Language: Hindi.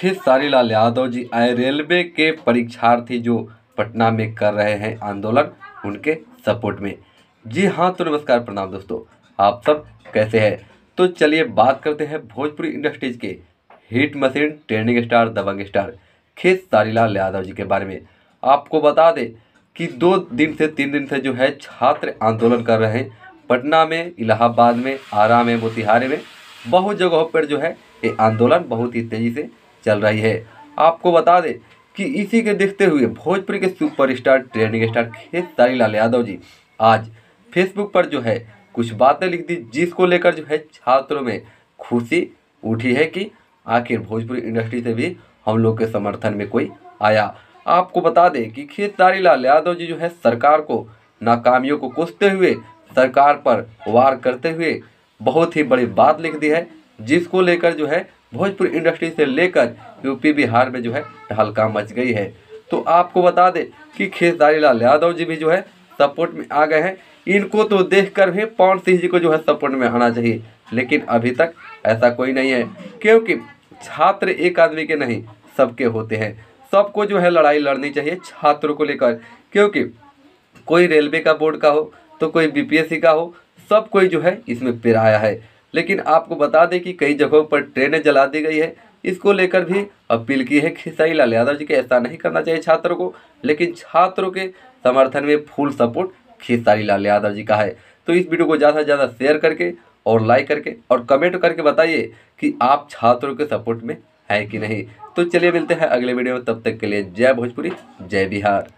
खेसारी लाल यादव जी आए रेलवे के परीक्षार्थी जो पटना में कर रहे हैं आंदोलन, उनके सपोर्ट में। जी हाँ, तो नमस्कार, प्रणाम दोस्तों, आप सब कैसे हैं। तो चलिए बात करते हैं भोजपुरी इंडस्ट्रीज के हिट मशीन, ट्रेंडिंग स्टार, दबंग स्टार खेसारी लाल यादव जी के बारे में। आपको बता दें कि 2 दिन से 3 दिन से जो है छात्र आंदोलन कर रहे हैं पटना में, इलाहाबाद में, आरा में, मोतिहारी में, बहुत जगहों पर जो है ये आंदोलन बहुत ही तेज़ी से चल रही है। आपको बता दें कि इसी के देखते हुए भोजपुरी के superstar, trending star Khesari Lal Yadav ji आज फेसबुक पर जो है कुछ बातें लिख दी, जिसको लेकर जो है छात्रों में खुशी उठी है कि आखिर भोजपुरी इंडस्ट्री से भी हम लोग के समर्थन में कोई आया। आपको बता दें कि खेसारी लाल यादव जी जो है सरकार को, नाकामियों को कोसते हुए, सरकार पर वार करते हुए बहुत ही बड़ी बात लिख दी है, जिसको लेकर जो है भोजपुरी इंडस्ट्री से लेकर यूपी बिहार में जो है हल्का मच गई है। तो आपको बता दें कि खेसारी लाल यादव जी भी जो है सपोर्ट में आ गए हैं। इनको तो देखकर भी पवन सिंह जी को जो है सपोर्ट में आना चाहिए, लेकिन अभी तक ऐसा कोई नहीं है, क्योंकि छात्र एक आदमी के नहीं सबके होते हैं। सबको जो है लड़ाई लड़नी चाहिए छात्रों को लेकर, क्योंकि कोई रेलवे का बोर्ड का हो तो कोई बीपीएससी का हो, सब कोई जो है इसमें पिराया है। लेकिन आपको बता दें कि कई जगहों पर ट्रेनें जला दी गई है। इसको लेकर भी अपील की है खेसारी लाल यादव जी के ऐसा नहीं करना चाहिए छात्रों को, लेकिन छात्रों के समर्थन में फुल सपोर्ट खेसारी लाल यादव जी का है। तो इस वीडियो को ज़्यादा से ज़्यादा शेयर करके और लाइक करके और कमेंट करके बताइए कि आप छात्रों के सपोर्ट में है कि नहीं। तो चलिए मिलते हैं अगले वीडियो में, तब तक के लिए जय भोजपुरी, जय बिहार।